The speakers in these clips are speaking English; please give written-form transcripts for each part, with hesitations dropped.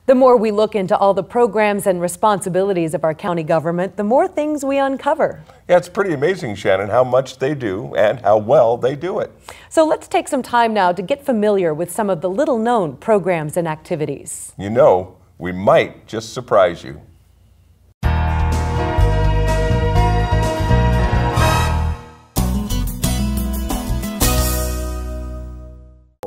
The more we look into all the programs and responsibilities of our county government, the more things we uncover. Yeah, it's pretty amazing, Shannon, how much they do and how well they do it. So let's take some time now to get familiar with some of the little-known programs and activities. You know, we might just surprise you.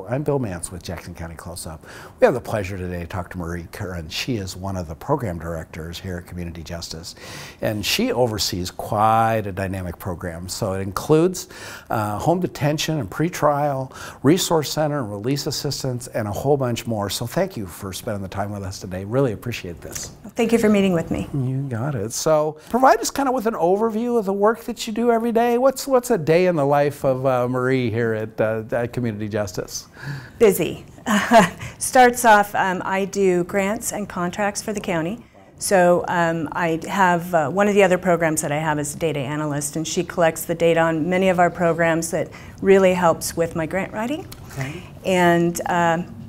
I'm Bill Mance with Jackson County Close-Up. We have the pleasure today to talk to Marie Curren. She is one of the program directors here at Community Justice, and she oversees quite a dynamic program. So it includes home detention and pretrial, resource center and release assistance, and a whole bunch more. So thank you for spending the time with us today. Really appreciate this. Thank you for meeting with me. You got it. So provide us kind of with an overview of the work that you do every day. What's a day in the life of Marie here at Community Justice? Busy. Starts off, I do grants and contracts for the county. So I have one of the other programs that I have is Data Analyst, and she collects the data on many of our programs that really helps with my grant writing. Okay. And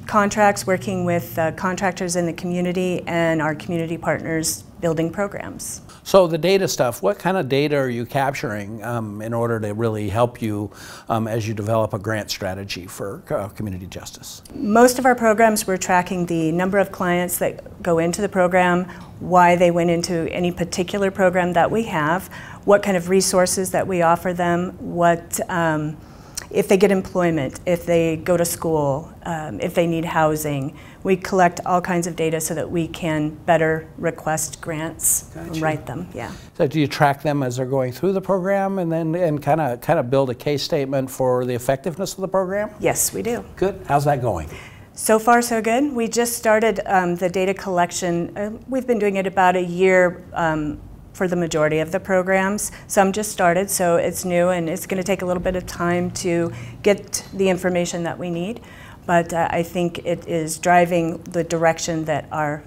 contracts, working with contractors in the community and our community partners building programs. So the data stuff, what kind of data are you capturing in order to really help you as you develop a grant strategy for community justice? Most of our programs, we're tracking the number of clients that go into the program, why they went into any particular program that we have, what kind of resources that we offer them, what if they get employment, if they go to school, if they need housing. We collect all kinds of data so that we can better request grants and write them. Yeah. So do you track them as they're going through the program and then kind of build a case statement for the effectiveness of the program? Yes, we do. Good. How's that going? So far, so good. We just started the data collection. We've been doing it about a year for the majority of the programs. Some just started, so it's new, and it's going to take a little bit of time to get the information that we need. But I think it is driving the direction that our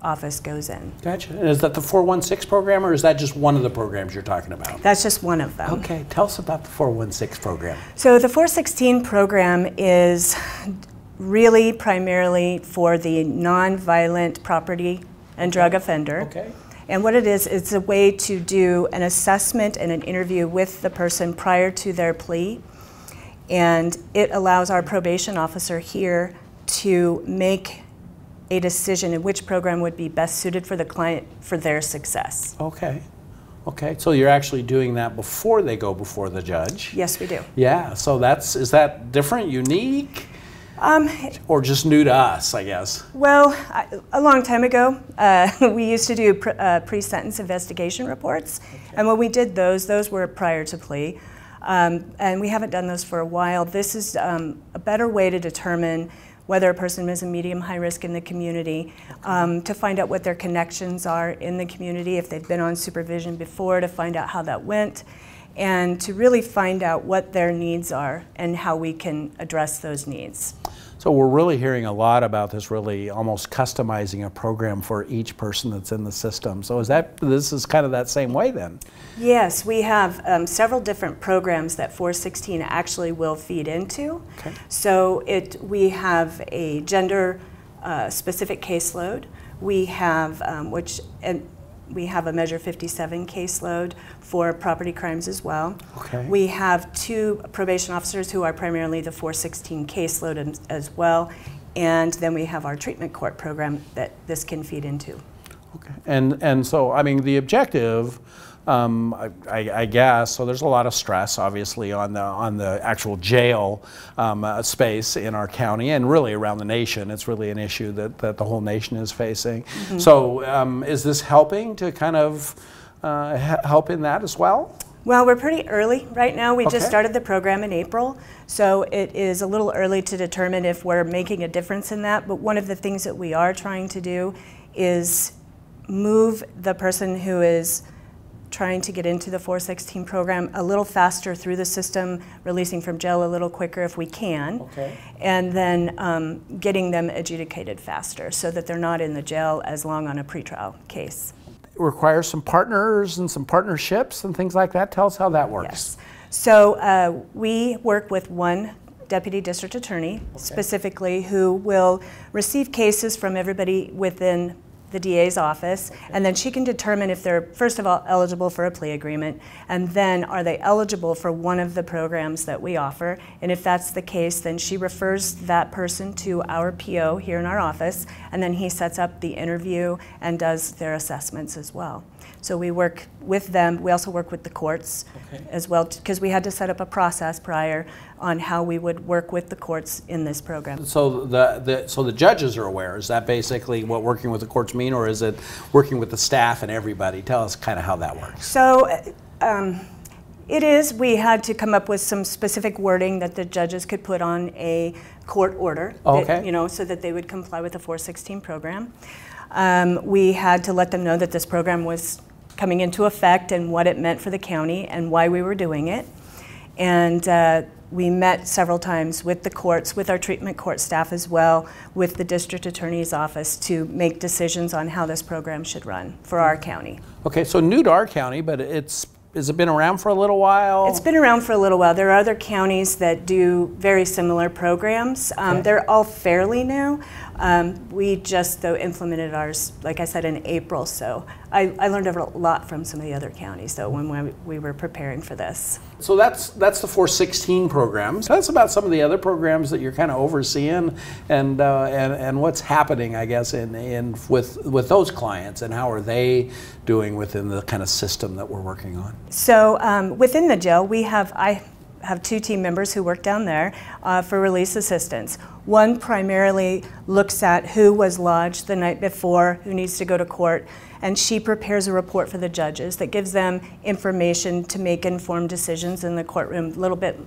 office goes in. Gotcha. And is that the 416 program, or is that just one of the programs you're talking about? That's just one of them. Okay, tell us about the 416 program. So the 416 program is really primarily for the nonviolent property and drug offender. Okay. And what it is, it's a way to do an assessment and an interview with the person prior to their plea. And it allows our probation officer here to make a decision in which program would be best suited for the client for their success. Okay. Okay, so you're actually doing that before they go before the judge? Yes, we do. Yeah, so is that different, unique? Or just new to us, I guess? Well, a long time ago, we used to do pre-sentence investigation reports. Okay. And when we did those were prior to plea. And we haven't done those for a while. This is a better way to determine whether a person is a medium high risk in the community, to find out what their connections are in the community, if they've been on supervision before, to find out how that went, and to really find out what their needs are and how we can address those needs. So we're really hearing a lot about this, really almost customizing a program for each person that's in the system. So this is kind of that same way then? Yes, we have several different programs that 416 actually will feed into. Okay. So we have a gender specific caseload. We have we have a Measure 57 caseload for property crimes as well. Okay. We have 2 probation officers who are primarily the 416 caseload as well. And then we have our treatment court program that this can feed into. Okay. And so, I mean, the objective, I guess, so there's a lot of stress, obviously, on the actual jail space in our county and really around the nation. It's really an issue that the whole nation is facing. Mm-hmm. So is this helping to kind of help in that as well? Well, we're pretty early right now. We just started the program in April, so it is a little early to determine if we're making a difference in that. But one of the things that we are trying to do is move the person who is trying to get into the 416 program a little faster through the system, releasing from jail a little quicker if we can, and then getting them adjudicated faster so that they're not in the jail as long on a pretrial case. It requires some partners and some partnerships and things like that. Tell us how that works. Yes. So we work with one deputy district attorney, specifically, who will receive cases from everybody within the DA's office, and then she can determine if they're, first of all, eligible for a plea agreement, and then are they eligible for one of the programs that we offer. And if that's the case, then she refers that person to our PO here in our office, and then he sets up the interview and does their assessments as well. So we work with them. We also work with the courts as well, because we had to set up a process prior on how we would work with the courts in this program. So the judges are aware. Is that basically what working with the courts mean, or is it working with the staff and everybody? Tell us kind of how that works. So it is. We had to come up with some specific wording that the judges could put on a court order, that, you know, so that they would comply with the 416 program. We had to let them know that this program was coming into effect and what it meant for the county and why we were doing it. And we met several times with the courts, with our treatment court staff as well, with the district attorney's office to make decisions on how this program should run for our county. Okay, so new to our county, but has it been around for a little while? It's been around for a little while. There are other counties that do very similar programs. They're all fairly new. We just, though, implemented ours, like I said, in April. So I learned a lot from some of the other counties, though, when we were preparing for this. So that's the 416 programs. Tell us about some of the other programs that you're kind of overseeing, and what's happening, I guess, with those clients, and how are they doing within the kind of system that we're working on. So within the jail, I have two team members who work down there for release assistance. One primarily looks at who was lodged the night before, who needs to go to court, and she prepares a report for the judges that gives them information to make informed decisions in the courtroom, a little bit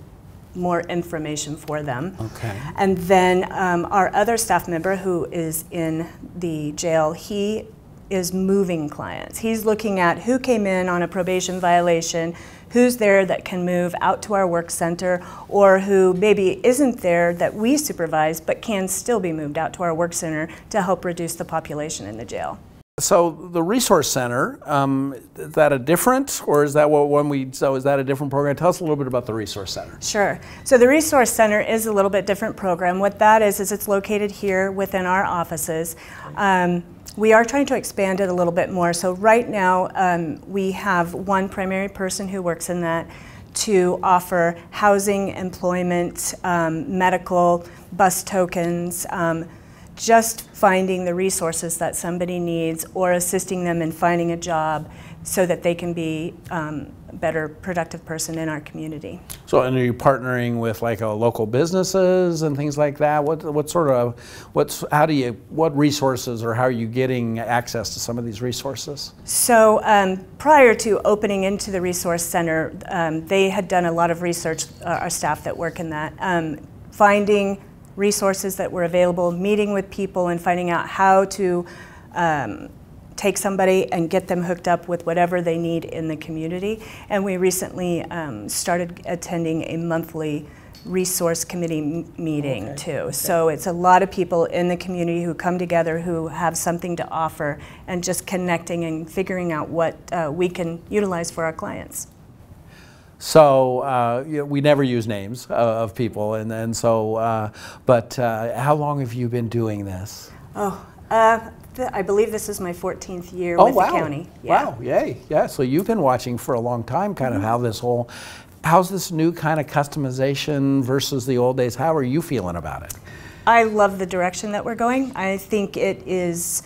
more information for them. Okay. And then our other staff member who is in the jail, he is moving clients. He's looking at who came in on a probation violation, who's there that can move out to our work center, or who maybe isn't there that we supervise but can still be moved out to our work center to help reduce the population in the jail. So the resource center, is that a different, or is that is that a different program? Tell us a little bit about the resource center. Sure. So the resource center is a little bit different program. What that is it's located here within our offices. We are trying to expand it a little bit more. So right now we have one primary person who works in that to offer housing, employment, medical, bus tokens, just finding the resources that somebody needs, or assisting them in finding a job so that they can be a better productive person in our community. So, and are you partnering with like local businesses and things like that? What resources, or how are you getting access to some of these resources? So prior to opening into the resource center, they had done a lot of research, our staff that work in that, finding resources that were available, meeting with people and finding out how to take somebody and get them hooked up with whatever they need in the community. And we recently started attending a monthly resource committee meeting too. So it's a lot of people in the community who come together who have something to offer, and just connecting and figuring out what we can utilize for our clients. So we never use names of people, and so, but how long have you been doing this? Oh, I believe this is my 14th year with the county. Yeah. Wow, yay, yeah, so you've been watching for a long time kind of how this whole, how's this new kind of customization versus the old days? How are you feeling about it? I love the direction that we're going. I think it's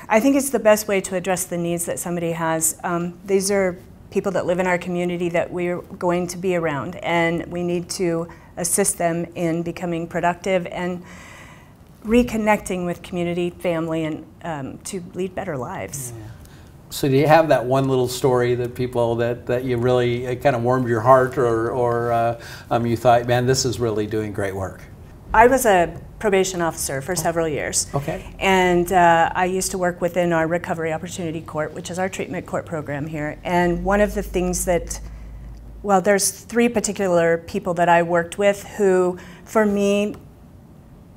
the best way to address the needs that somebody has. These are people that live in our community that we're going to be around, and we need to assist them in becoming productive and reconnecting with community, family, and to lead better lives. Yeah. So do you have that one little story that people that you really kind of warmed your heart, or you thought, man, this is really doing great work? I was a probation officer for several years. Okay. And I used to work within our Recovery Opportunity Court, which is our treatment court program here. And one of the things that, well, there's three particular people that I worked with who, for me,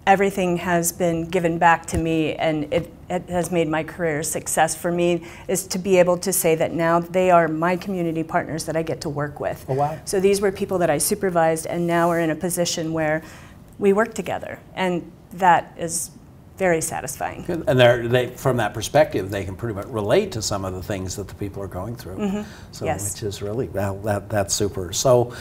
everything has been given back to me, and it has made my career a success for me, is to be able to say that now they are my community partners that I get to work with. Oh, wow. So these were people that I supervised, and now we're in a position where we work together, and that is very satisfying. And they, from that perspective, they can pretty much relate to some of the things that the people are going through. So, Yes. which is really, well, that's super. So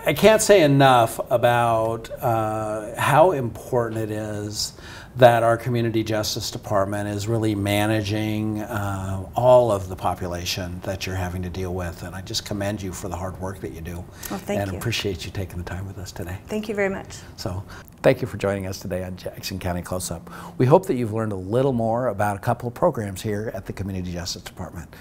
I can't say enough about how important it is that our community justice department is really managing all of the population that you're having to deal with, and I just commend you for the hard work that you do. Well, thank and you. appreciate you taking the time with us today. Thank you very much. So thank you for joining us today on Jackson County Close Up. We hope that you've learned a little more about a couple of programs here at the Community Justice Department.